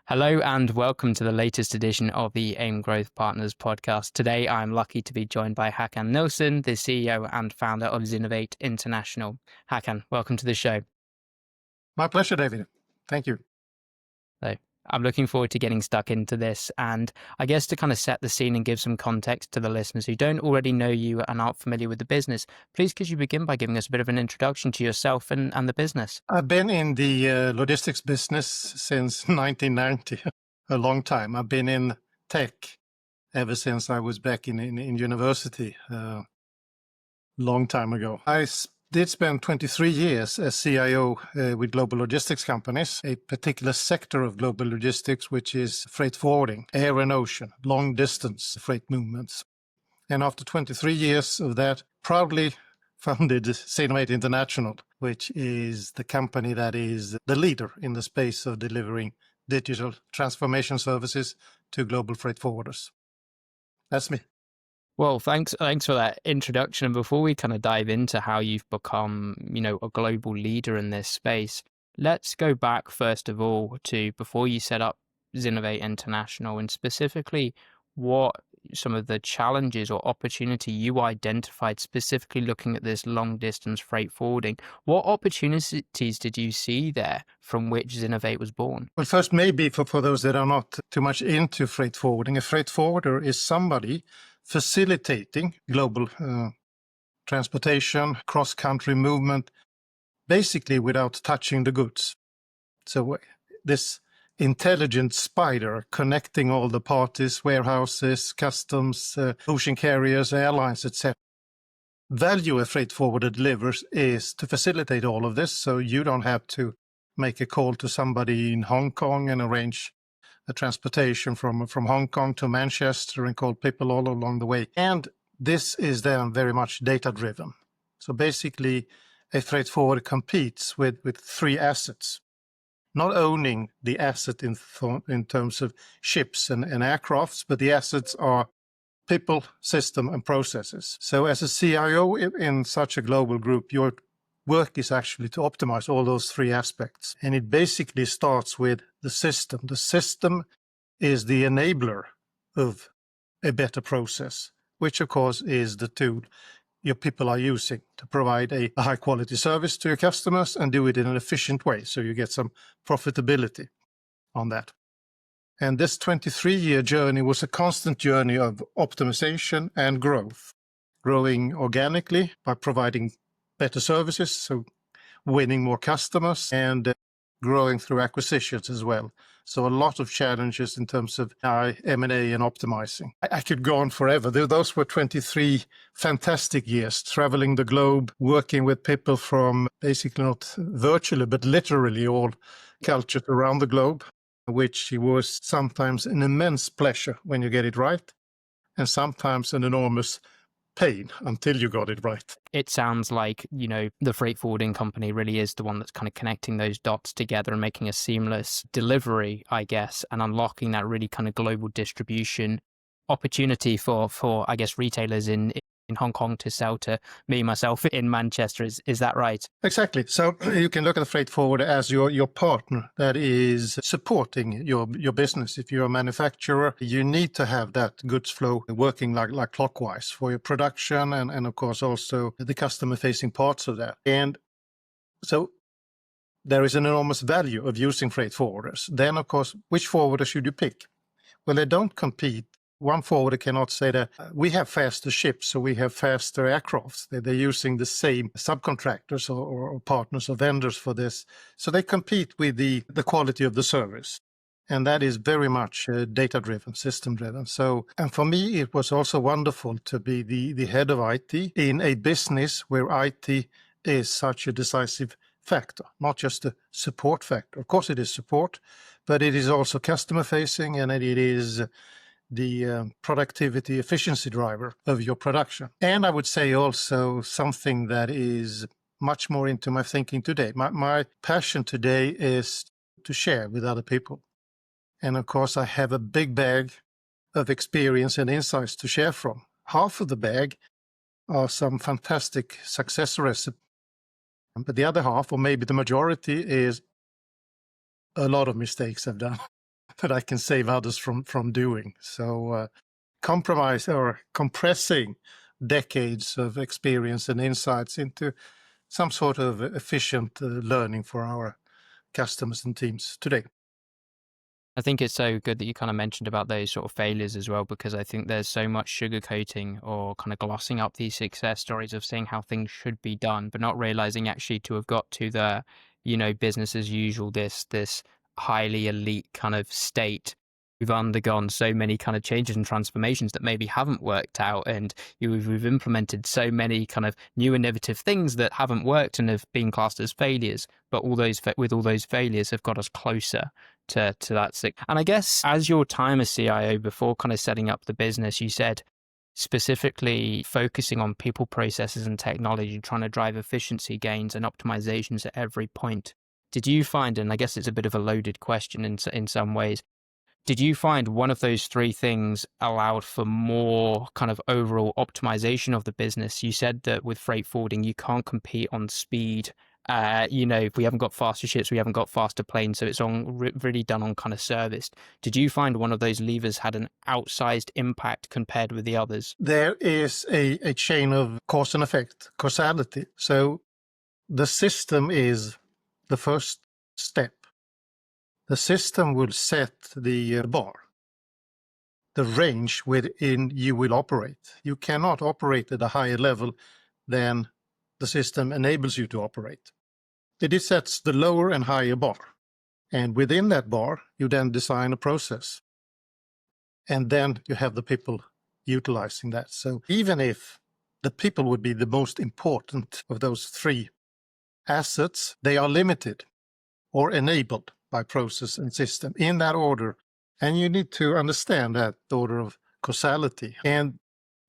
Hello and welcome to the latest edition of the AIM Growth Partners podcast. Today, I'm lucky to be joined by Håkan Nilsson, the CEO and founder of Zinnovate International. Håkan, welcome to the show. My pleasure, David. Thank you. So, I'm looking forward to getting stuck into this. And I guess to kind of set the scene and give some context to the listeners who don't already know you and aren't familiar with the business, please could you begin by giving us a bit of an introduction to yourself and the business? I've been in the logistics business since 1990, a long time. I've been in tech ever since I was back in university, long time ago. I did spend 23 years as CIO with global logistics companies, a particular sector of global logistics, which is freight forwarding, air and ocean, long distance freight movements. And after 23 years of that, proudly founded Zinnovate International, which is the company that is the leader in the space of delivering digital transformation services to global freight forwarders. That's me. Well, thanks for that introduction. And before we kind of dive into how you've become, a global leader in this space, let's go back first of all to before you set up Zinnovate International, and specifically what some of the challenges or opportunity you identified specifically looking at this long distance freight forwarding. What opportunities did you see there from which Zinnovate was born? Well, first, maybe for those that are not too much into freight forwarding, a freight forwarder is somebody facilitating global transportation, cross-country movement, basically without touching the goods. So this intelligent spider connecting all the parties, warehouses, customs, ocean carriers, airlines, etc. Value a freight forwarder delivers is to facilitate all of this, so you don't have to make a call to somebody in Hong Kong and arrange a transportation from Hong Kong to Manchester and call people all along the way. And this is then very much data-driven. So basically, a freight forwarder competes with three assets. Not owning the asset in terms of ships and aircrafts, but the assets are people, system, and processes. So as a CIO in such a global group, your work is actually to optimize all those three aspects. And it basically starts with the system. The system is the enabler of a better process, which of course is the tool your people are using to provide a high quality service to your customers and do it in an efficient way. So you get some profitability on that. And this 23-year journey was a constant journey of optimization and growth, growing organically by providing better services, so winning more customers, and growing through acquisitions as well. So a lot of challenges in terms of M&A and optimizing. I could go on forever. Those were 23 fantastic years, traveling the globe, working with people from basically not virtually, but literally all cultures around the globe, which was sometimes an immense pleasure when you get it right, and sometimes an enormous pain until you got it right. It sounds like, the freight forwarding company really is the one that's kind of connecting those dots together and making a seamless delivery, I guess, and unlocking that really kind of global distribution opportunity for I guess, retailers in Hong Kong to sell to me, myself in Manchester. Is that right? Exactly. So you can look at the freight forwarder as your partner that is supporting your business. If you're a manufacturer, you need to have that goods flow working like clockwise for your production and of course also the customer facing parts of that. And so there is an enormous value of using freight forwarders. Then of course, which forwarder should you pick? Well, they don't compete. One forwarder cannot say that we have faster ships, so we have faster aircrafts. They're using the same subcontractors or partners or vendors for this. So they compete with the quality of the service. And that is very much data-driven, system-driven. So, and for me, it was also wonderful to be the head of IT in a business where IT is such a decisive factor, not just a support factor. Of course, it is support, but it is also customer-facing, and it is the productivity efficiency driver of your production. And I would say also something that is much more into my thinking today. My passion today is to share with other people. And of course, I have a big bag of experience and insights to share from. Half of the bag are some fantastic success recipes, but the other half, or maybe the majority, is a lot of mistakes I've done. that I can save others from doing. So compromise or compressing decades of experience and insights into some sort of efficient learning for our customers and teams today. I think it's so good that you kind of mentioned about those sort of failures as well, because I think there's so much sugarcoating or kind of glossing up these success stories of saying how things should be done, but not realizing actually to have got to the, business as usual, this highly elite kind of state. We've undergone so many kind of changes and transformations that maybe haven't worked out, and we've implemented so many kind of new innovative things that haven't worked and have been classed as failures. But with all those failures have got us closer to that sick. And I guess as your time as CIO before kind of setting up the business, you said specifically focusing on people, processes, and technology, trying to drive efficiency gains and optimizations at every point. Did you find, and I guess it's a bit of a loaded question in some ways, did you find one of those three things allowed for more kind of overall optimization of the business? You said that with freight forwarding, you can't compete on speed. If we haven't got faster ships, we haven't got faster planes. So it's really done on kind of service. Did you find one of those levers had an outsized impact compared with the others? There is a chain of cause and effect, causality. So the system is the first step. The system will set the bar, the range within you will operate. You cannot operate at a higher level than the system enables you to operate. It sets the lower and higher bar. And within that bar, you then design a process. And then you have the people utilizing that. So even if the people would be the most important of those three assets, they are limited or enabled by process and system in that order. And you need to understand that order of causality. And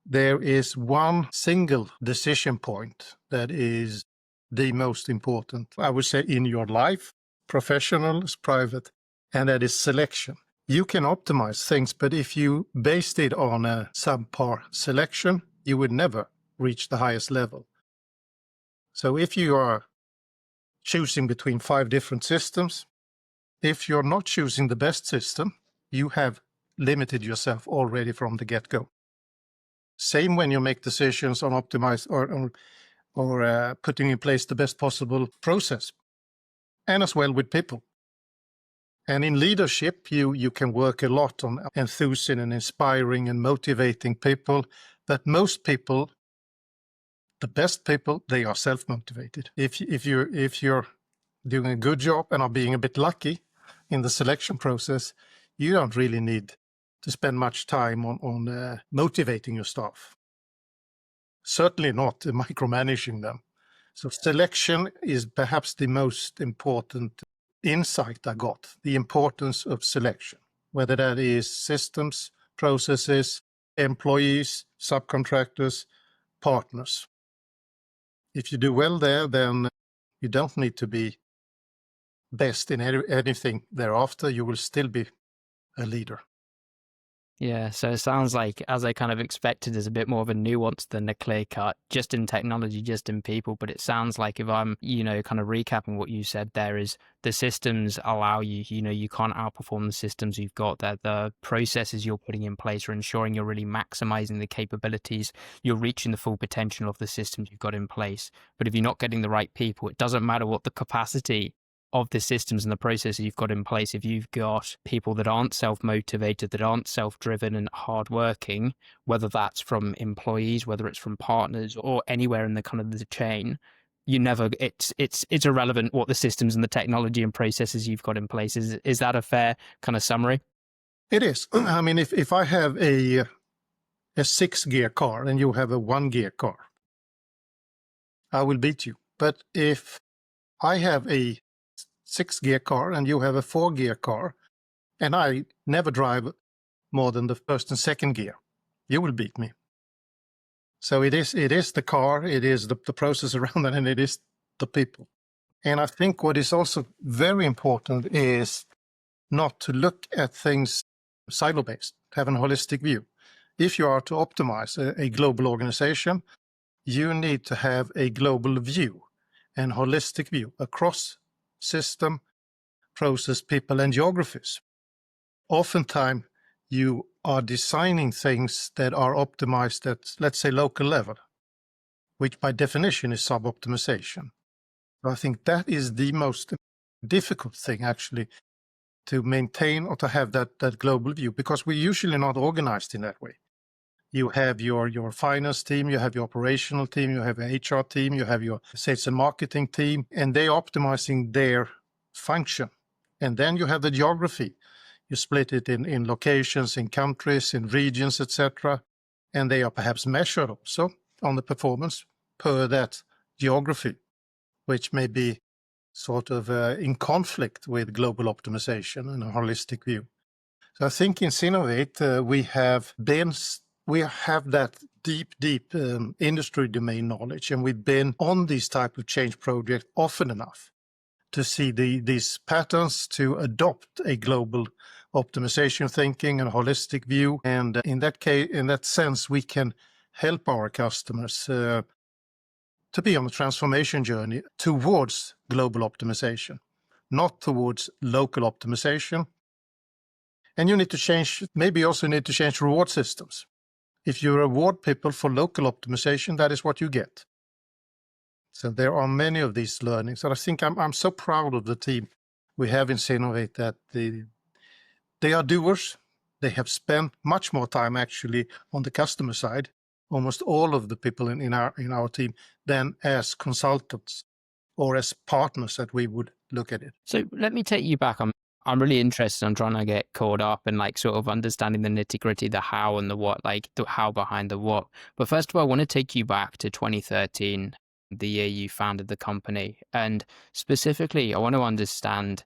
there is one single decision point that is the most important, I would say, in your life, professional as private, and that is selection. You can optimize things, but if you based it on a subpar selection, you would never reach the highest level. So if you are choosing between 5 different systems, if you're not choosing the best system, you have limited yourself already from the get-go. Same when you make decisions on optimize or putting in place the best possible process, and as well with people. And in leadership, you can work a lot on enthusing and inspiring and motivating people. But most people, the best people, they are self-motivated. If you're doing a good job and are being a bit lucky in the selection process, you don't really need to spend much time on motivating your staff. Certainly not micromanaging them. So selection is perhaps the most important insight I got, the importance of selection, whether that is systems, processes, employees, subcontractors, partners. If you do well there, then you don't need to be best in anything thereafter. You will still be a leader. Yeah, so it sounds like, as I kind of expected, there's a bit more of a nuance than a clear cut, just in technology, just in people. But it sounds like if I'm, kind of recapping what you said there is the systems allow you, you can't outperform the systems you've got, that the processes you're putting in place are ensuring you're really maximizing the capabilities, you're reaching the full potential of the systems you've got in place. But if you're not getting the right people, it doesn't matter what the capacity of the systems and the processes you've got in place. If you've got people that aren't self-motivated, that aren't self-driven and hardworking, whether that's from employees, whether it's from partners or anywhere in the kind of the chain, it's irrelevant what the systems and the technology and processes you've got in place. Is that a fair kind of summary? It is. I mean, if I have a 6-gear car and you have a 1-gear car, I will beat you. But if I have a 6-gear car and you have a 4-gear car, and I never drive more than the first and second gear, you will beat me. So it is the car, it is the process around that, and it is the people. And I think what is also very important is not to look at things silo-based, have a holistic view. If you are to optimize a global organization, you need to have a global view and holistic view across system, process, people, and geographies. oftentimes you are designing things that are optimized at, let's say, local level, which by definition is sub-optimization. I think that is the most difficult thing, actually, to maintain or to have that global view, because we're usually not organized in that way. You have your finance team, you have your operational team, you have your HR team, you have your sales and marketing team, and they're optimizing their function. And then you have the geography. You split it in locations, in countries, in regions, etc. And they are perhaps measured also on the performance per that geography, which may be sort of in conflict with global optimization and a holistic view. So I think in Zinnovate we have that deep industry domain knowledge, and we've been on these type of change projects often enough to see these patterns, to adopt a global optimization thinking and holistic view. And in that sense, we can help our customers to be on a transformation journey towards global optimization, not towards local optimization. And you need to change, maybe also need to change reward systems. If you reward people for local optimization, that is what you get. So there are many of these learnings. And I think I'm so proud of the team we have in Zinnovate, that they are doers. They have spent much more time actually on the customer side, almost all of the people in our team, than as consultants or as partners that we would look at it. So let me take you back. I'm really interested. I'm trying to get caught up in like sort of understanding the nitty gritty, the how and the what, like the how behind the what. But first of all, I want to take you back to 2013, the year you founded the company. And specifically, I want to understand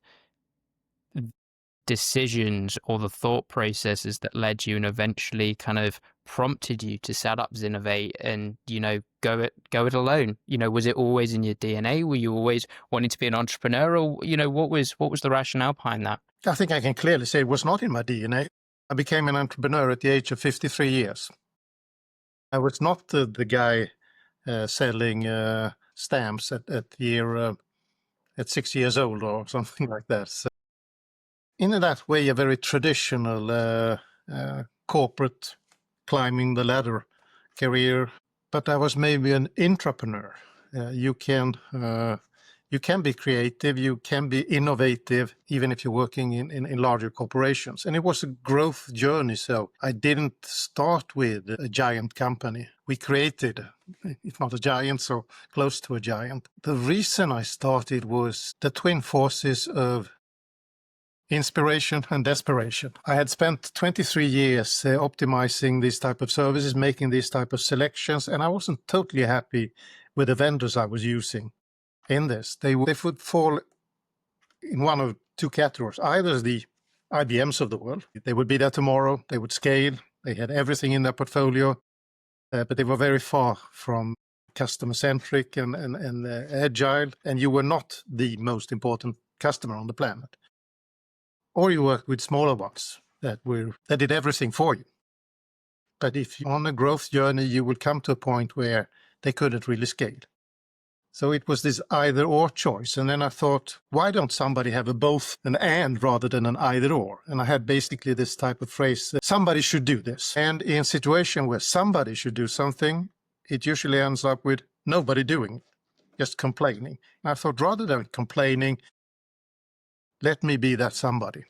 decisions or the thought processes that led you and eventually kind of prompted you to set up Zinnovate and, go it alone. Was it always in your DNA? Were you always wanting to be an entrepreneur, or, what was the rationale behind that? I think I can clearly say it was not in my DNA. I became an entrepreneur at the age of 53 years. I was not the guy selling stamps at 6 years old or something like that. So in that way, a very traditional corporate climbing the ladder career, but I was maybe an intrapreneur. You can be creative, you can be innovative, even if you're working in larger corporations. And it was a growth journey. So I didn't start with a giant company. We created, if not a giant, so close to a giant. The reason I started was the twin forces of inspiration and desperation. I had spent 23 years optimizing these type of services, making these type of selections, and I wasn't totally happy with the vendors I was using in this. They would fall in one of two categories. Either the IBMs of the world, they would be there tomorrow, they would scale, they had everything in their portfolio, but they were very far from customer-centric and agile, and you were not the most important customer on the planet. Or you worked with smaller ones that did everything for you. But if you're on a growth journey, you will come to a point where they couldn't really scale. So it was this either or choice. And then I thought, why don't somebody have a both, an and, rather than an either or? And I had basically this type of phrase, somebody should do this. And in a situation where somebody should do something, it usually ends up with nobody doing it, just complaining. And I thought, rather than complaining, let me be that somebody.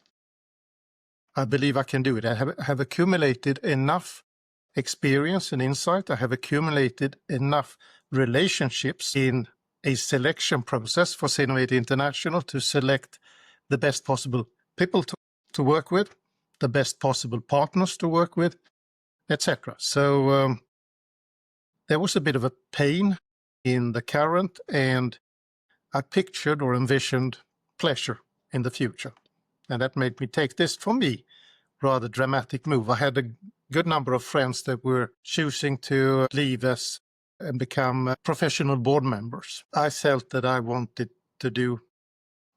I believe I can do it. I have accumulated enough experience and insight. I have accumulated enough relationships in a selection process for Zinnovate International to select the best possible people to work with, the best possible partners to work with, etc. So there was a bit of a pain in the current, and I pictured or envisioned pleasure in the future. And that made me take this, for me, rather dramatic move. I had a good number of friends that were choosing to leave us and become professional board members. I felt that I wanted to do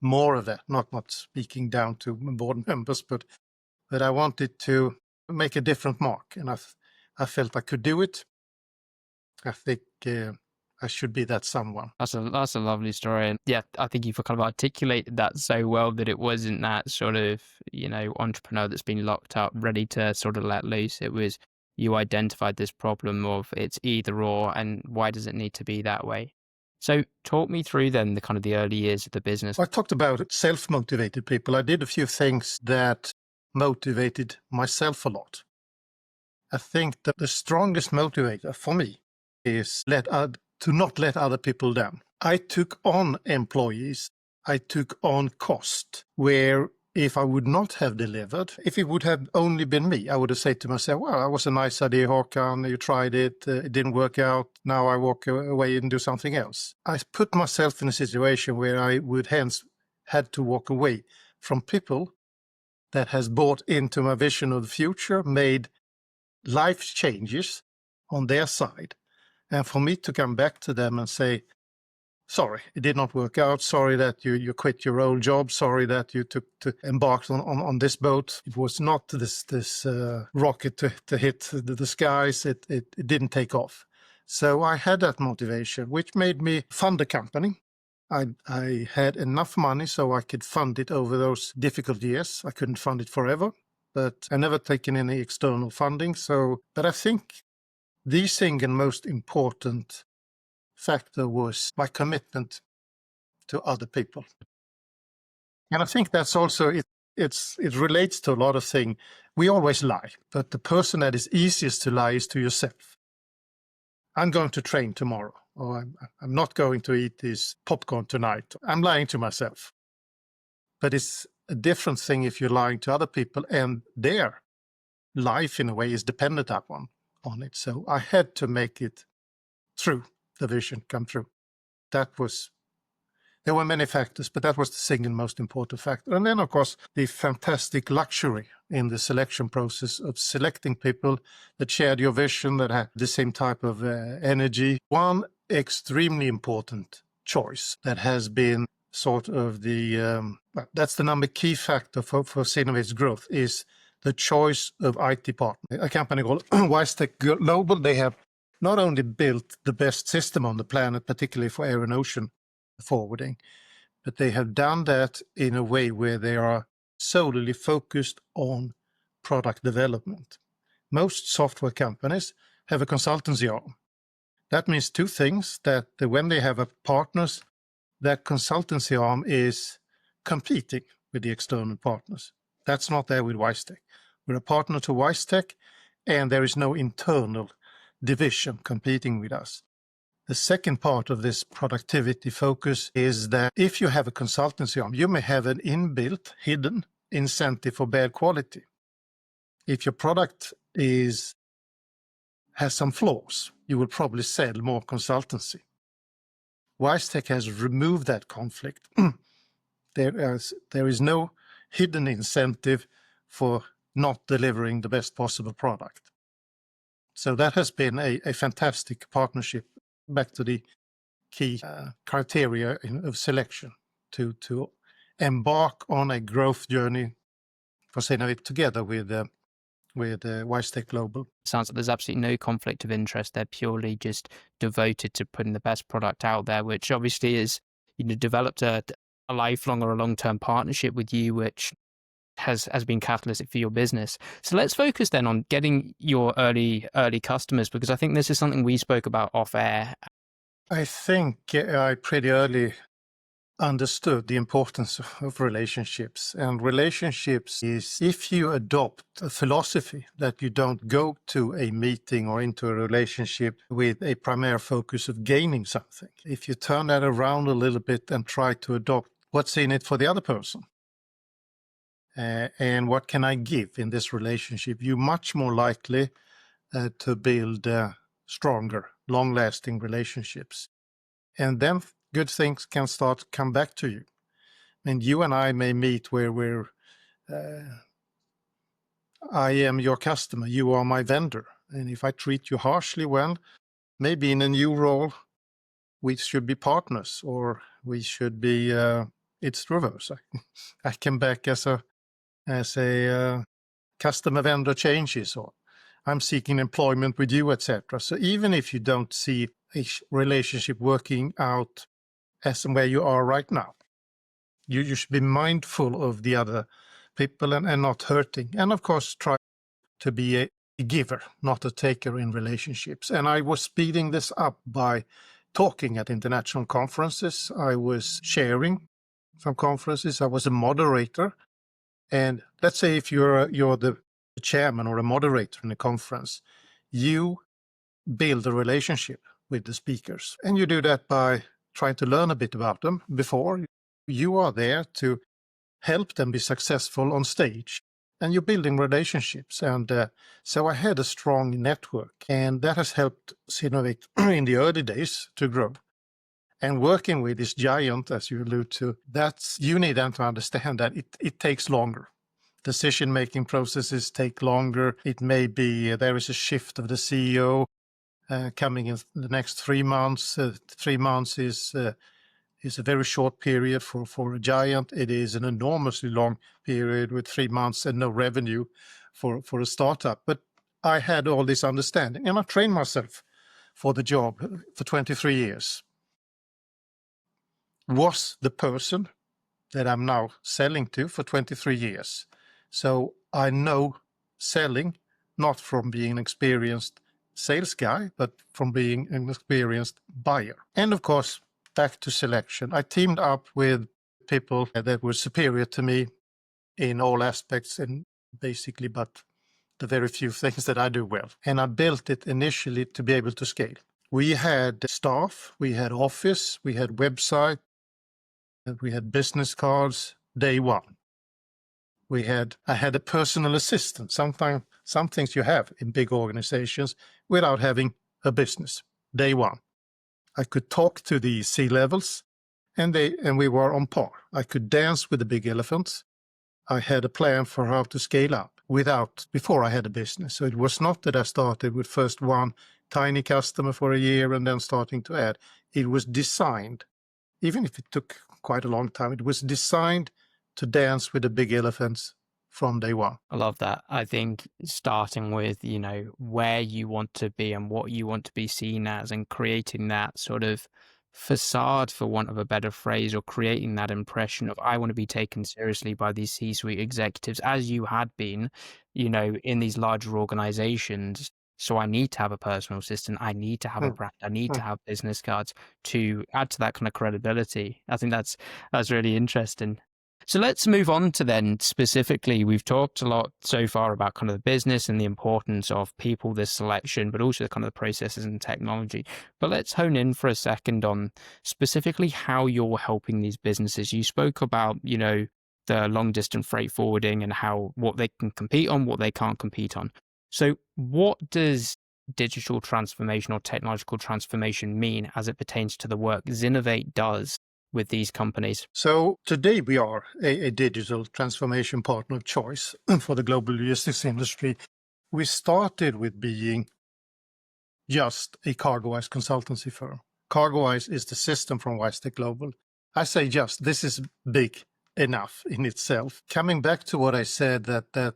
more of that, not speaking down to board members, but that I wanted to make a different mark. And I felt I could do it. I think I should be that someone. That's a lovely story, and yeah, I think you've kind of articulated that so well that it wasn't that sort of entrepreneur that's been locked up, ready to sort of let loose. It was you identified this problem of it's either or, and why does it need to be that way? So talk me through then the kind of the early years of the business. I talked about self-motivated people. I did a few things that motivated myself a lot. I think that the strongest motivator for me is to not let other people down. I took on employees, I took on cost where if I would not have delivered, if it would have only been me, I would have said to myself, well, that was a nice idea, Håkan, you tried it, it didn't work out, now I walk away and do something else. I put myself in a situation where I would hence had to walk away from people that has bought into my vision of the future, made life changes on their side. And for me to come back to them and say, sorry, it did not work out. Sorry that you quit your old job. Sorry that you embarked on this boat. It was not this rocket to hit the skies. It didn't take off. So I had that motivation, which made me fund the company. I had enough money so I could fund it over those difficult years. I couldn't fund it forever, but I never taken any external funding. But I think the single most important factor was my commitment to other people. And I think that's also, it relates to a lot of things. We always lie, but the person that is easiest to lie is to yourself. I'm going to train tomorrow, or I'm not going to eat this popcorn tonight. I'm lying to myself. But it's a different thing if you're lying to other people and their life in a way is dependent upon it. So I had to make it through, the vision come true. There were many factors, but that was the single most important factor. And then, of course, the fantastic luxury in the selection process of selecting people that shared your vision, that had the same type of energy. One extremely important choice that has been sort of that's the number key factor for Zinnovate's growth is the choice of IT partner. A company called WiseTech Global, they have not only built the best system on the planet, particularly for air and ocean forwarding, but they have done that in a way where they are solely focused on product development. Most software companies have a consultancy arm. That means two things, that when they have a partners, that consultancy arm is competing with the external partners. That's not there with WiseTech. We're a partner to WiseTech, and there is no internal division competing with us. The second part of this productivity focus is that if you have a consultancy arm, you may have an inbuilt, hidden incentive for bad quality. If your product has some flaws, you will probably sell more consultancy. WiseTech has removed that conflict. There is no hidden incentive for not delivering the best possible product. So that has been a fantastic partnership. Back to the key criteria of selection to embark on a growth journey for Zinnovate together with WiseTech Global. Sounds like there's absolutely no conflict of interest. They're purely just devoted to putting the best product out there, which obviously is, developed a lifelong or a long-term partnership with you, which has been catalytic for your business. So let's focus then on getting your early customers, because I think this is something we spoke about off air. I think I pretty early understood the importance of relationships. And relationships is if you adopt a philosophy that you don't go to a meeting or into a relationship with a primary focus of gaining something. If you turn that around a little bit and try to adopt what's in it for the other person, and what can I give in this relationship, you're much more likely to build stronger, long-lasting relationships. And then good things can start to come back to you. And you and I may meet where I am your customer, you are my vendor. And if I treat you harshly, well, maybe in a new role, we should be partners, or we should be, it's reverse. I come back as a customer vendor changes, or I'm seeking employment with you, etc. So even if you don't see a relationship working out as and where you are right now. You should be mindful of the other people and not hurting. And of course, try to be a giver, not a taker in relationships. And I was speeding this up by talking at international conferences. I was sharing some conferences. I was a moderator. And let's say if you're the chairman or a moderator in a conference, you build a relationship with the speakers. And you do that by trying to learn a bit about them before. You are there to help them be successful on stage. And you're building relationships. And so I had a strong network. And that has helped Zinnovate in the early days to grow. And working with this giant, as you allude to, you need them to understand that it takes longer. Decision-making processes take longer. It may be there is a shift of the CEO coming in the next 3 months. 3 months is a very short period for a giant. It is an enormously long period with 3 months and no revenue for a startup. But I had all this understanding, and I trained myself for the job for 23 years. Was the person that I'm now selling to for 23 years. So I know selling, not from being an experienced sales guy, but from being an experienced buyer. And of course, back to selection. I teamed up with people that were superior to me in all aspects and basically but the very few things that I do well. And I built it initially to be able to scale. We had staff, we had office, we had website, we had business cards day one. I had a personal assistant. Sometimes some things you have in big organizations without having a business. Day one, I could talk to the C-levels, and we were on par. I could dance with the big elephants. I had a plan for how to scale up before I had a business. So it was not that I started with first one tiny customer for a year and then starting to add. It was designed, even if it took quite a long time, it was designed to dance with the big elephants from day one. I love that. I think starting with, where you want to be and what you want to be seen as, and creating that sort of facade, for want of a better phrase, or creating that impression of, I want to be taken seriously by these C-suite executives, as you had been, in these larger organizations. So I need to have a personal assistant. I need to have a Mm, brand. I need to mm. have business cards to add to that kind of credibility. I think that's really interesting. So let's move on to then specifically, we've talked a lot so far about kind of the business and the importance of people, this selection, but also kind of the processes and technology. But let's hone in for a second on specifically how you're helping these businesses. You spoke about, the long distance freight forwarding and what they can compete on, what they can't compete on. So what does digital transformation or technological transformation mean as it pertains to the work Zinnovate does with these companies? So today we are a digital transformation partner of choice for the global logistics industry. We started with being just a CargoWise consultancy firm. CargoWise is the system from WiseTech Global. I say just, this is big enough in itself. Coming back to what I said, that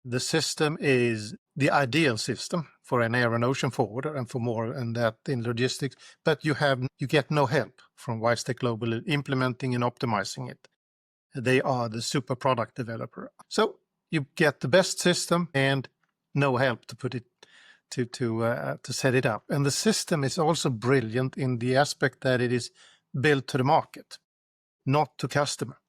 the system is the ideal system for an air and ocean forwarder and for more and that in logistics, but you get no help from WiseTech Global in implementing and optimizing it. They are the super product developer. So you get the best system and no help to put it to set it up. And the system is also brilliant in the aspect that it is built to the market, not to customer.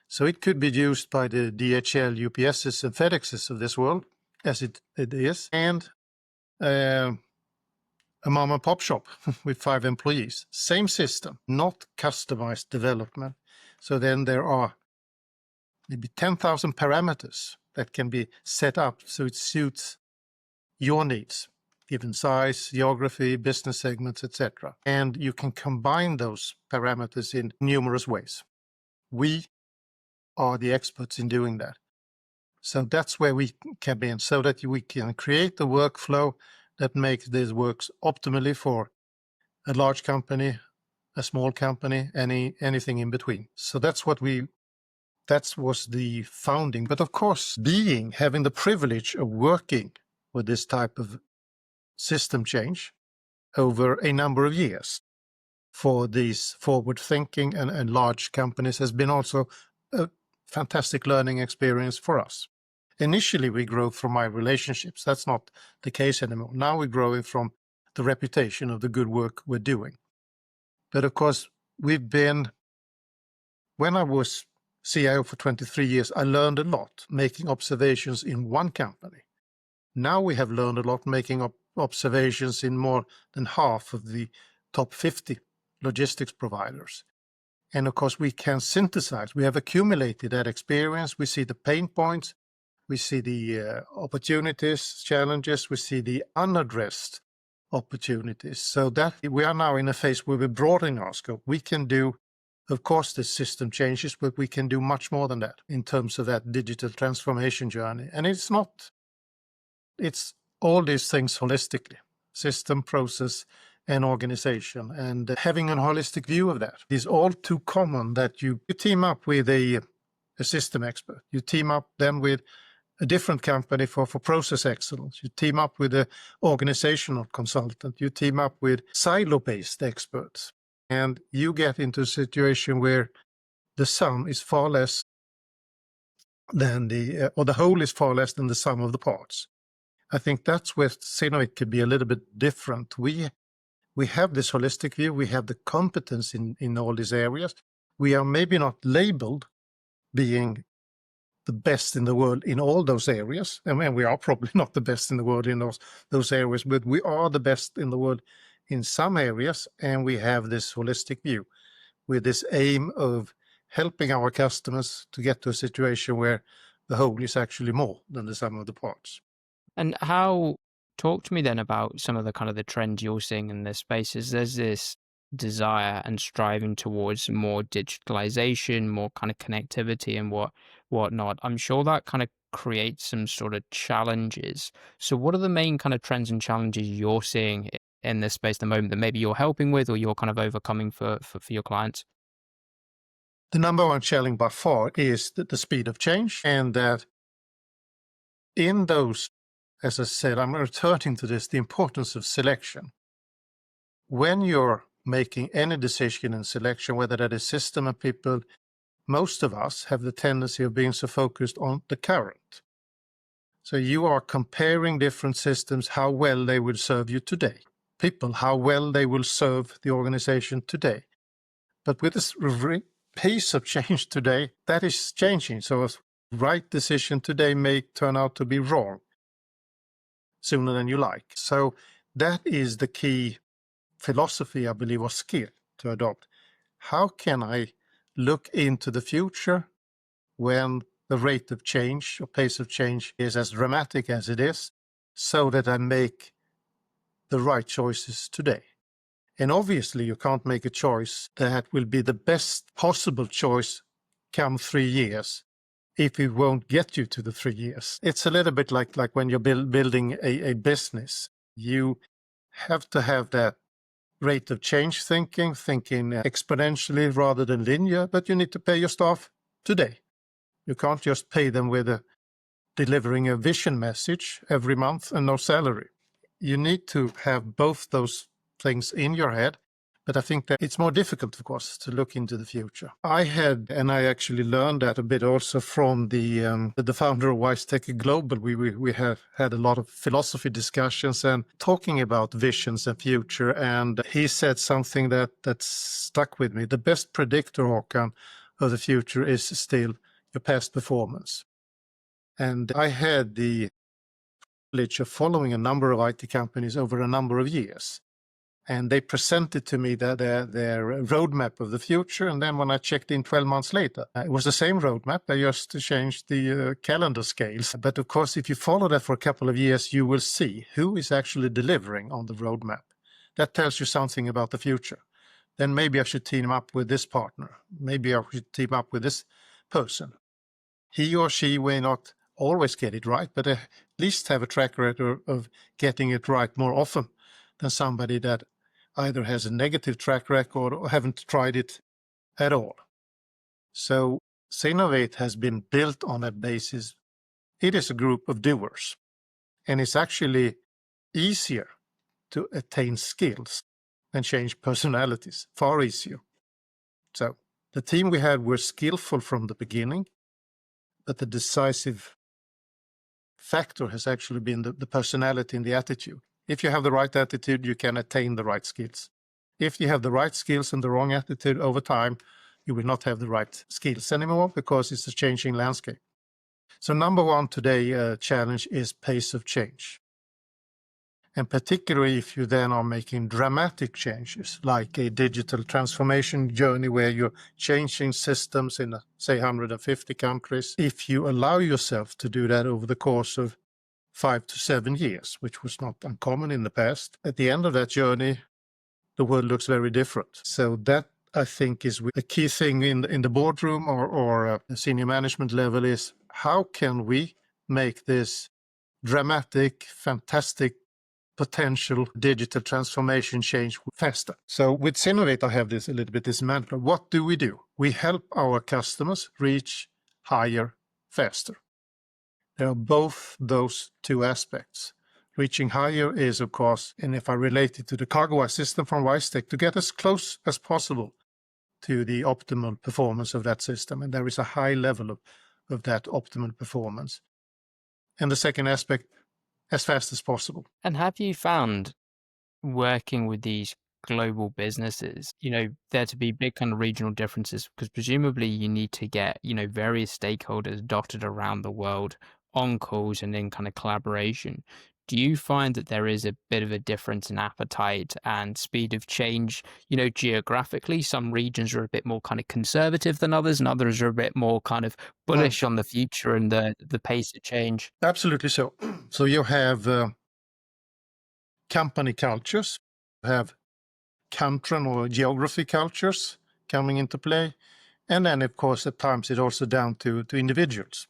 So it could be used by the DHL, UPSs, and FedExes of this world, as it is, and a mom and pop shop with 5 employees. Same system, not customized development. So then there are maybe 10,000 parameters that can be set up so it suits your needs, given size, geography, business segments, etc. And you can combine those parameters in numerous ways. We are the experts in doing that. So that's where we come in, so that we can create the workflow that makes this works optimally for a large company, a small company, anything in between. So that was the founding. But of course, having the privilege of working with this type of system change, over a number of years for these forward-thinking and large companies has been also a fantastic learning experience for us. Initially, we grow from my relationships. That's not the case anymore. Now we're growing from the reputation of the good work we're doing. But of course, when I was CIO for 23 years, I learned a lot making observations in one company. Now we have learned a lot making observations in more than half of the top 50 logistics providers. And of course, we can synthesize. We have accumulated that experience. We see the pain points. We see the opportunities, challenges. We see the unaddressed opportunities. So that we are now in a phase where we're broadening our scope. We can do, of course, the system changes, but we can do much more than that in terms of that digital transformation journey. And it's all these things holistically: system, process, and organization. And having a holistic view of that is all too common, that you team up with a system expert. You team up then with a different company for process excellence. You team up with an organizational consultant. You team up with silo-based experts. And you get into a situation where the sum is far less than the whole is far less than the sum of the parts. I think that's where Zinnovate could be a little bit different. We have this holistic view. We have the competence in all these areas. We are maybe not labeled being the best in the world in all those areas. I mean, we are probably not the best in the world in those areas, but we are the best in the world in some areas, and we have this holistic view with this aim of helping our customers to get to a situation where the whole is actually more than the sum of the parts. And talk to me then about some of the kind of the trends you're seeing in this space. Is there's this desire and striving towards more digitalization, more kind of connectivity and whatnot. I'm sure that kind of creates some sort of challenges. So what are the main kind of trends and challenges you're seeing in this space at the moment that maybe you're helping with or you're kind of overcoming for your clients? The number one challenge by far is the speed of change, and that in those, as I said, I'm returning to this, the importance of selection. When you're making any decision in selection, whether that is system or people, most of us have the tendency of being so focused on the current. So you are comparing different systems, how well they will serve you today. People, how well they will serve the organization today. But with this pace of change today, that is changing. So a right decision today may turn out to be wrong sooner than you like. So that is the key philosophy, I believe, or skill to adopt. How can I look into the future when the rate of change or pace of change is as dramatic as it is, so that I make the right choices today? And obviously, you can't make a choice that will be the best possible choice come 3 years if it won't get you to the 3 years. It's a little bit like when you're building a business. You have to have that rate of change thinking exponentially rather than linear, but you need to pay your staff today. You can't just pay them with delivering a vision message every month and no salary. You need to have both those things in your head, but I think that it's more difficult, of course, to look into the future. I actually learned that a bit also from the founder of WiseTech Global. We have had a lot of philosophy discussions and talking about visions and future, and he said something that stuck with me. The best predictor, Håkan, of the future is still your past performance. And I had the privilege of following a number of IT companies over a number of years. And they presented to me their roadmap of the future. And then when I checked in 12 months later, it was the same roadmap. They just changed the calendar scales. But of course, if you follow that for a couple of years, you will see who is actually delivering on the roadmap. That tells you something about the future. Then maybe I should team up with this partner. Maybe I should team up with this person. He or she may not always get it right, but at least have a track record of getting it right more often than somebody that either has a negative track record or haven't tried it at all. So Zinnovate has been built on that basis. It is a group of doers, and it's actually easier to attain skills and change personalities far easier. So the team we had were skillful from the beginning, but the decisive factor has actually been the personality and the attitude. If you have the right attitude, you can attain the right skills. If you have the right skills and the wrong attitude over time, you will not have the right skills anymore because it's a changing landscape. So number one today challenge is pace of change. And particularly if you then are making dramatic changes, like a digital transformation journey where you're changing systems in, say, 150 countries, if you allow yourself to do that over the course of 5 to 7 years, which was not uncommon in the past, at the end of that journey, the world looks very different. So that, I think, is a key thing in the boardroom or senior management level is how can we make this dramatic, fantastic potential digital transformation change faster. So with Zinnovate, I have this a little bit this mantra. What do? We help our customers reach higher faster. There are both those two aspects. Reaching higher is, of course, and if I relate it to the CargoWise system from WiseTech, to get as close as possible to the optimal performance of that system. And there is a high level of that optimal performance. And the second aspect, as fast as possible. And have you found working with these global businesses, there to be big kind of regional differences? Because presumably you need to get, various stakeholders dotted around the world on calls and in kind of collaboration. Do you find that there is a bit of a difference in appetite and speed of change, geographically? Some regions are a bit more kind of conservative than others, and others are a bit more kind of bullish on the future and the pace of change. Absolutely so. So you have company cultures, you have country or geography cultures coming into play. And then, of course, at times it's also down to individuals.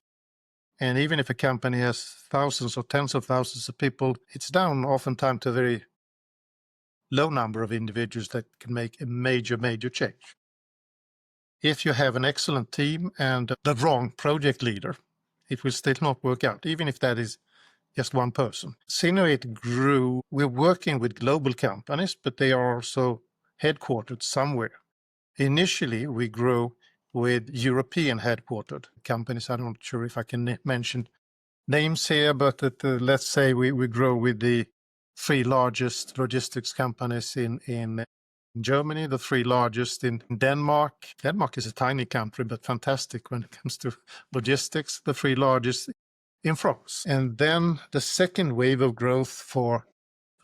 And even if a company has thousands or tens of thousands of people, it's down oftentimes to a very low number of individuals that can make a major, major change. If you have an excellent team and the wrong project leader, it will still not work out, even if that is just one person. Zinnovate grew. We're working with global companies, but they are also headquartered somewhere. Initially, we grew with European headquartered companies. I'm not sure if I can mention names here, but let's say we grow with the 3 largest logistics companies in Germany, the 3 largest in Denmark. Denmark is a tiny country, but fantastic when it comes to logistics. The 3 largest in France. And then the second wave of growth for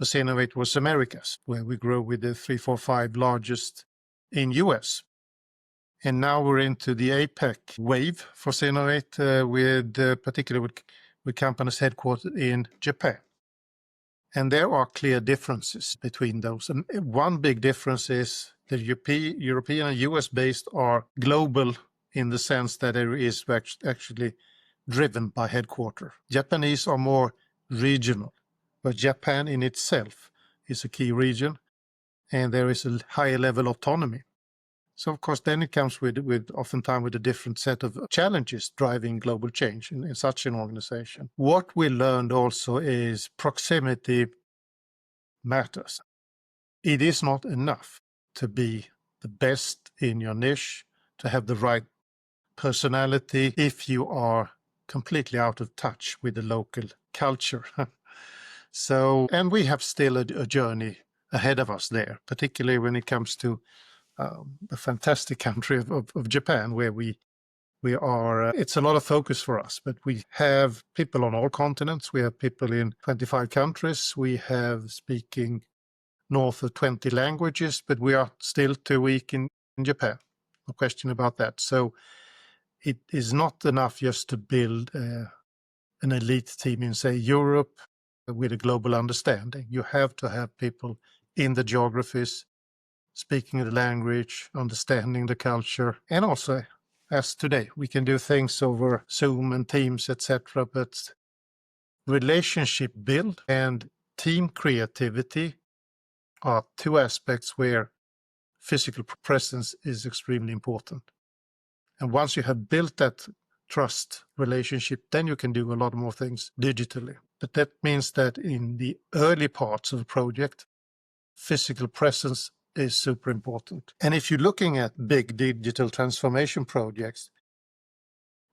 Zinnovate was Americas, where we grow with the 3, 4, 5 largest in US. And now we're into the APAC wave for Zinnovate, particularly with companies headquartered in Japan. And there are clear differences between those. And one big difference is the European and US based are global in the sense that there is actually driven by headquarters. Japanese are more regional, but Japan in itself is a key region, and there is a higher level of autonomy. So, of course, then it comes with oftentimes with a different set of challenges driving global change in such an organization. What we learned also is proximity matters. It is not enough to be the best in your niche, to have the right personality if you are completely out of touch with the local culture. So, and we have still a journey ahead of us there, particularly when it comes to the fantastic country of Japan, where we are, it's a lot of focus for us, but we have people on all continents. We have people in 25 countries. We have speaking north of 20 languages, but we are still too weak in Japan. No question about that. So it is not enough just to build an elite team in, say, Europe with a global understanding. You have to have people in the geographies, speaking the language, understanding the culture, and also, as today, we can do things over Zoom and Teams, etc. But relationship build and team creativity are 2 aspects where physical presence is extremely important. And once you have built that trust relationship, then you can do a lot more things digitally. But that means that in the early parts of a project, physical presence is super important. And if you're looking at big digital transformation projects,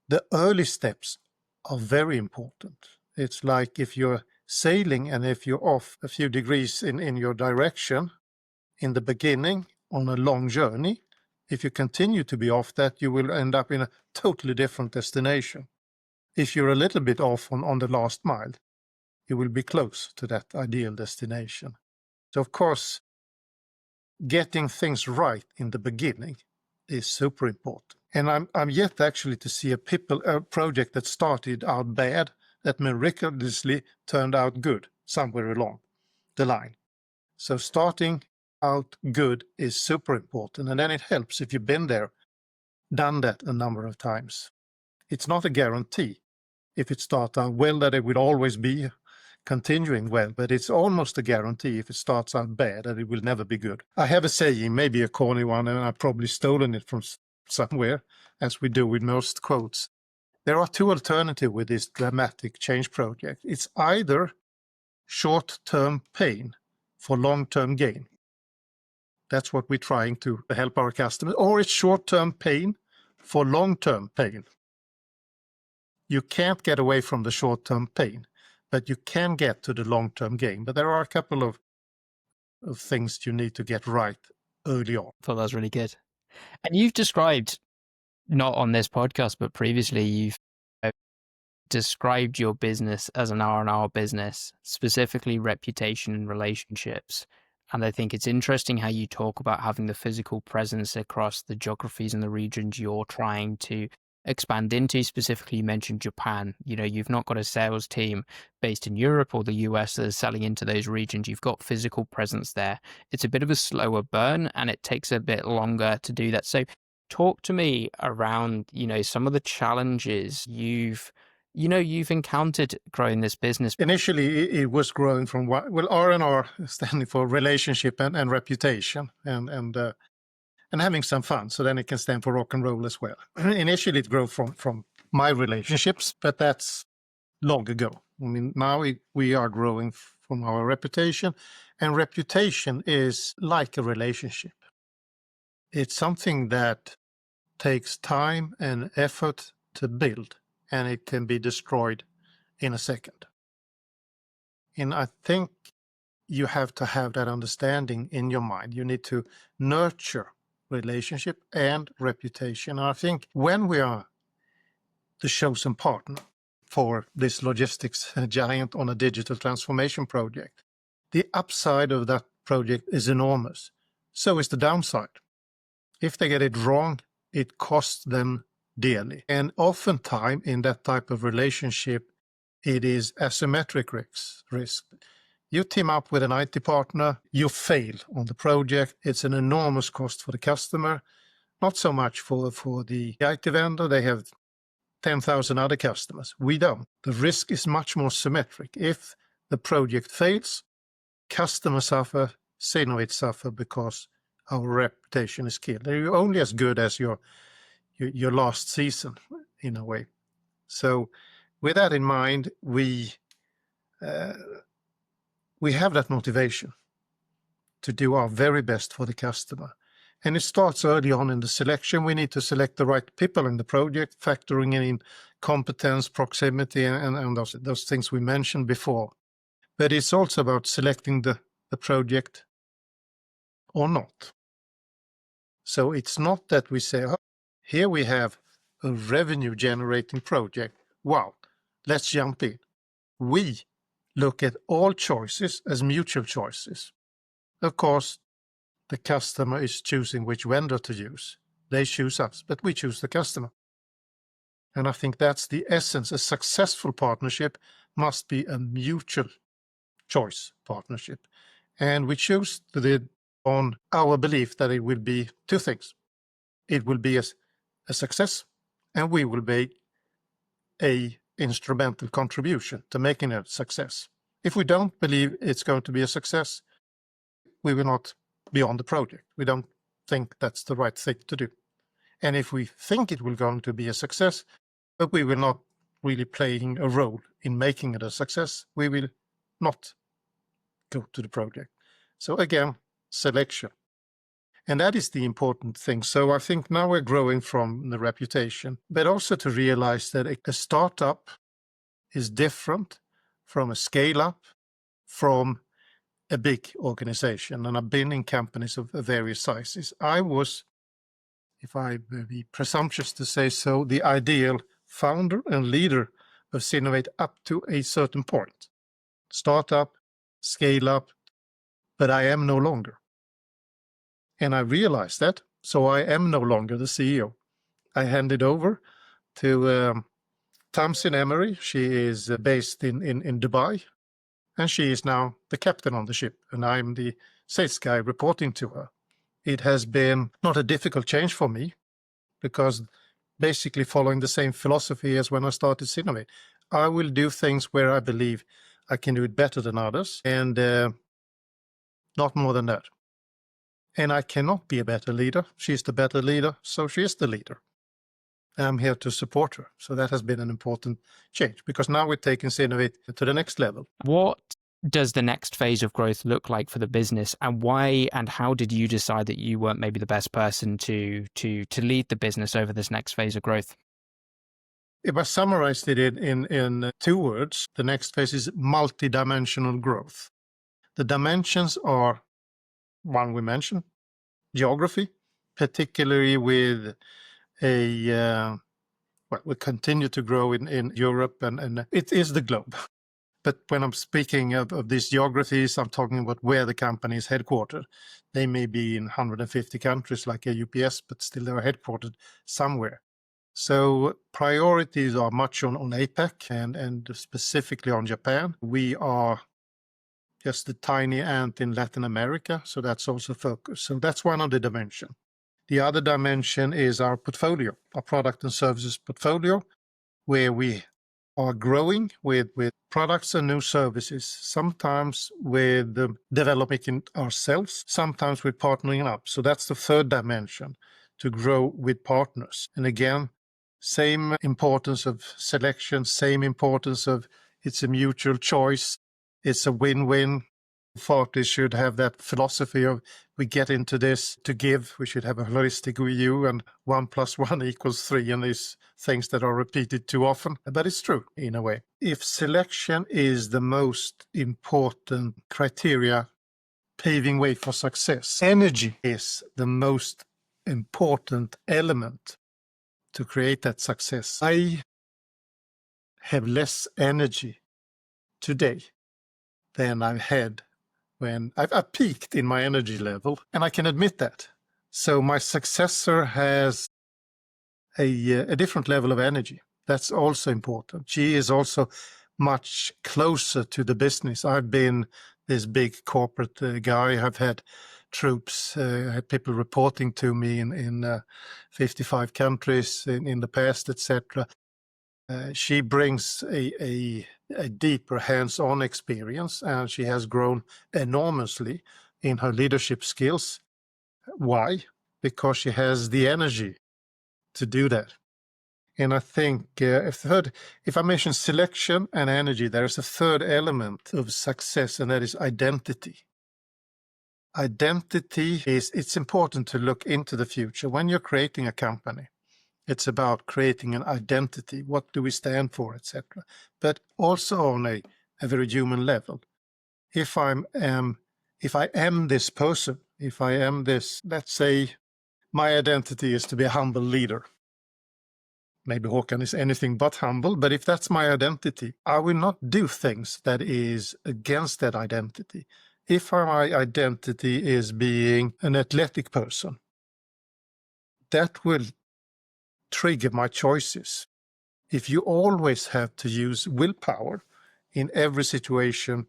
the early steps are very important. It's like if you're sailing and if you're off a few degrees in your direction in the beginning on a long journey, if you continue to be off that, you will end up in a totally different destination. If you're a little bit off on the last mile, you will be close to that ideal destination. So of course, getting things right in the beginning is super important. And I'm yet actually to see a project that started out bad that miraculously turned out good somewhere along the line. So starting out good is super important. And then it helps if you've been there, done that a number of times. It's not a guarantee if it starts out well that it will always be continuing well, but it's almost a guarantee if it starts out bad that it will never be good. I have a saying, maybe a corny one, and I've probably stolen it from somewhere, as we do with most quotes. There are two alternatives with this dramatic change project. It's either short-term pain for long-term gain. That's what we're trying to help our customers, or it's short-term pain for long-term pain. You can't get away from the short-term pain, but you can get to the long-term gain. But there are a couple of things you need to get right early on. I thought that was really good. And you've described, not on this podcast, but previously, you've described your business as an R&R business, specifically reputation and relationships. And I think it's interesting how you talk about having the physical presence across the geographies and the regions you're trying to expand into. Specifically, you mentioned Japan. You know, you've not got a sales team based in Europe or the US that is selling into those regions. You've got physical presence there. It's a bit of a slower burn and it takes a bit longer to do that. So talk to me around, some of the challenges you've encountered growing this business. Initially, it was growing from R&R standing for relationship and reputation, and having some fun. So then it can stand for rock and roll as well. Initially, it grew from my relationships, but that's long ago. I mean, now we are growing from our reputation, and reputation is like a relationship. It's something that takes time and effort to build, and it can be destroyed in a second. And I think you have to have that understanding in your mind. You need to nurture relationship and reputation. And I think when we are the chosen partner for this logistics giant on a digital transformation project, the upside of that project is enormous. So is the downside. If they get it wrong, it costs them dearly. And oftentimes in that type of relationship, it is asymmetric risk. You team up with an IT partner, you fail on the project. It's an enormous cost for the customer, not so much for the IT vendor. They have 10,000 other customers. We don't. The risk is much more symmetric. If the project fails, customers suffer, Zinnovate suffer because our reputation is killed. You're only as good as your last season, in a way. So with that in mind, we have that motivation to do our very best for the customer. And it starts early on in the selection. We need to select the right people in the project, factoring in competence, proximity, and those things we mentioned before. But it's also about selecting the project or not. So it's not that we say, oh, here we have a revenue generating project. Wow, let's jump in. We look at all choices as mutual choices. Of course, the customer is choosing which vendor to use. They choose us, but we choose the customer. And I think that's the essence. A successful partnership must be a mutual choice partnership. And we choose on our belief that it will be two things. It will be a success, and we will be a instrumental contribution to making it a success. If we don't believe it's going to be a success, we will not be on the project. We don't think that's the right thing to do. And if we think it will going to be a success, but we will not really playing a role in making it a success, we will not go to the project. So again, selection. And that is the important thing. So I think now we're growing from the reputation, but also to realize that a startup is different from a scale up, from a big organization. And I've been in companies of various sizes. I was, if I may be presumptuous to say so, the ideal founder and leader of Zinnovate up to a certain point. Startup, scale up, but I am no longer. And I realized that, so I am no longer the CEO. I handed over to Tamsin Emery. She is based in Dubai, and she is now the captain on the ship, and I'm the sales guy reporting to her. It has been not a difficult change for me, because basically following the same philosophy as when I started Zinnovate. I will do things where I believe I can do it better than others, and not more than that. And I cannot be a better leader. She's the better leader, so she is the leader. I'm here to support her. So that has been an important change, because now we're taking Zinnovate to the next level. What does the next phase of growth look like for the business, and why and how did you decide that you weren't maybe the best person to lead the business over this next phase of growth? If I summarized it in 2 words, the next phase is multidimensional growth. The dimensions are, one we mentioned, geography, particularly with we continue to grow in Europe, and it is the globe. But when I'm speaking of these geographies, I'm talking about where the company is headquartered. They may be in 150 countries like a UPS, but still they're headquartered somewhere. So priorities are much on APAC and specifically on Japan. We are just a tiny ant in Latin America, so that's also focus. So that's one of the dimensions. The other dimension is our portfolio, our product and services portfolio, where we are growing with products and new services, sometimes with developing it ourselves, sometimes with partnering up. So that's the third dimension, to grow with partners. And again, same importance of selection, same importance of it's a mutual choice, it's a win-win. Parties should have that philosophy of we get into this to give. We should have a holistic view, and 1 + 1 = 3, and these things that are repeated too often. But it's true in a way. If selection is the most important criteria paving way for success, energy is the most important element to create that success. I have less energy today than I've had when I've peaked in my energy level, and I can admit that. So my successor has a different level of energy. That's also important. She is also much closer to the business. I've been this big corporate guy. I've had troops, had people reporting to me in 55 countries in the past, etc. She brings a deeper hands-on experience, and she has grown enormously in her leadership skills. Why? Because she has the energy to do that. And I think if I mention selection and energy, there is a third element of success, and that is identity. Identity it's important to look into the future. When you're creating a company, it's about creating an identity. What do we stand for, etc. But also on a very human level. If I am this person, if I am this, let's say my identity is to be a humble leader. Maybe Håkan is anything but humble, but if that's my identity, I will not do things that is against that identity. If my identity is being an athletic person, that will trigger my choices. If you always have to use willpower in every situation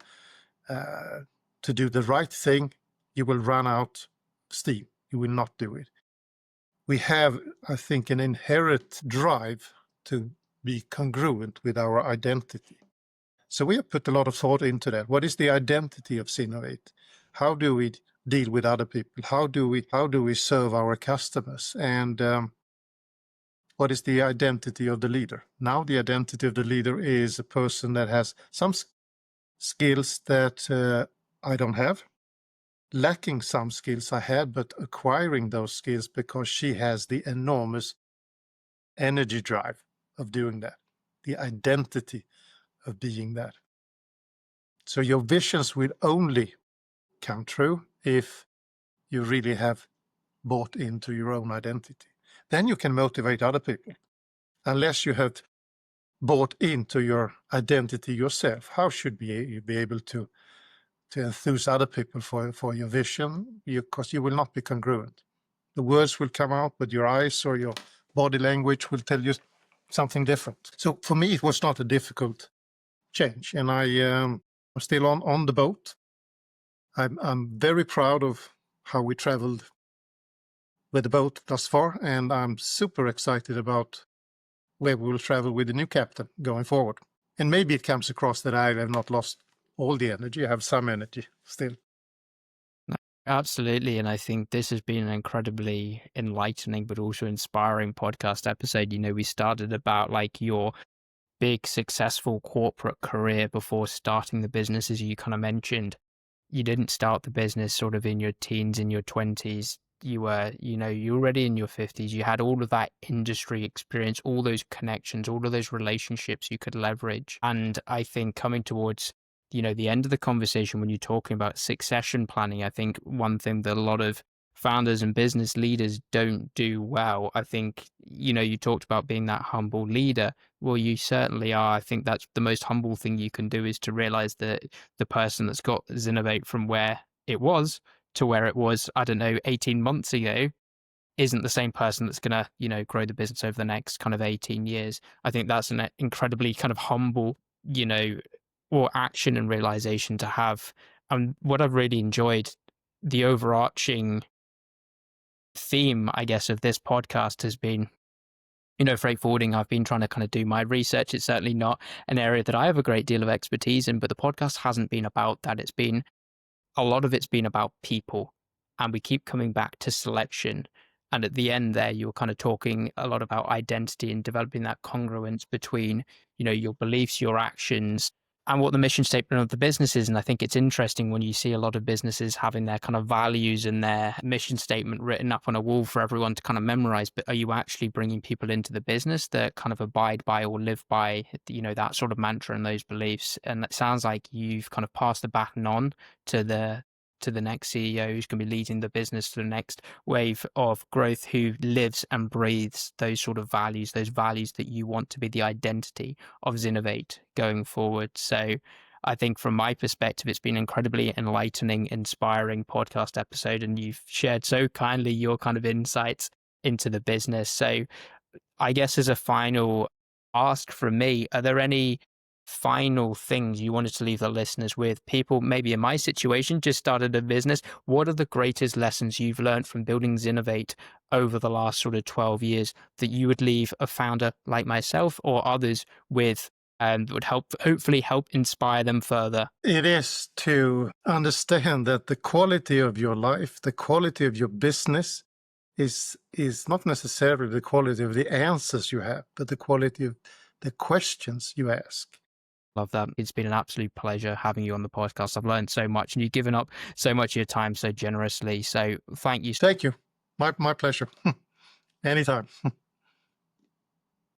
to do the right thing, you will run out steam. You will not do it. We have, I think, an inherent drive to be congruent with our identity. So we have put a lot of thought into that. What is the identity of Zinnovate? How do we deal with other people? How do we serve our customers? And what is the identity of the leader? Now the identity of the leader is a person that has some skills that I don't have, lacking some skills I had, but acquiring those skills because she has the enormous energy drive of doing that, the identity of being that. So your visions will only come true if you really have bought into your own identity. Then you can motivate other people. Unless you have bought into your identity yourself, how should you be able to enthuse other people for your vision? Because you will not be congruent. The words will come out, but your eyes or your body language will tell you something different. So for me, it was not a difficult change, and I'm still on the boat. I'm very proud of how we traveled with the boat thus far, and I'm super excited about where we will travel with the new captain going forward. And maybe it comes across that I have not lost all the energy. I have some energy still. No, absolutely. And I think this has been an incredibly enlightening, but also inspiring podcast episode. We started about like your big successful corporate career before starting the business, as you kind of mentioned. You didn't start the business sort of in your teens, in your 20s. You were, you're already in your 50s. You had all of that industry experience, all those connections, all of those relationships you could leverage. And I think coming towards, the end of the conversation, when you're talking about succession planning, I think one thing that a lot of founders and business leaders don't do well, I think, you talked about being that humble leader. Well, you certainly are. I think that's the most humble thing you can do, is to realize that the person that's got Zinnovate from where it was to where it was, I don't know, 18 months ago, isn't the same person that's going to, grow the business over the next kind of 18 years. I think that's an incredibly kind of humble, or action and realization to have. And what I've really enjoyed, the overarching theme, I guess, of this podcast has been, freight forwarding. I've been trying to kind of do my research. It's certainly not an area that I have a great deal of expertise in, but the podcast hasn't been about that. A lot of it's been about people, and we keep coming back to selection. And at the end there, you were kind of talking a lot about identity and developing that congruence between, your beliefs, your actions, and what the mission statement of the business is. And I think it's interesting when you see a lot of businesses having their kind of values and their mission statement written up on a wall for everyone to kind of memorize. But are you actually bringing people into the business that kind of abide by or live by, that sort of mantra and those beliefs? And it sounds like you've kind of passed the baton on to the next CEO who's going to be leading the business to the next wave of growth, who lives and breathes those sort of values, those values that you want to be the identity of Zinnovate going forward. So I think from my perspective, it's been an incredibly enlightening, inspiring podcast episode, and you've shared so kindly your kind of insights into the business. So I guess as a final ask from me, are there any final things you wanted to leave the listeners with? People maybe in my situation just started a business. What are the greatest lessons you've learned from building Zinnovate over the last sort of 12 years that you would leave a founder like myself or others with, and would hopefully help inspire them further? It is to understand that the quality of your life, the quality of your business is not necessarily the quality of the answers you have, but the quality of the questions you ask. Love that. It's been an absolute pleasure having you on the podcast. I've learned so much, and you've given up so much of your time so generously. So thank you. Thank you. My pleasure. Anytime.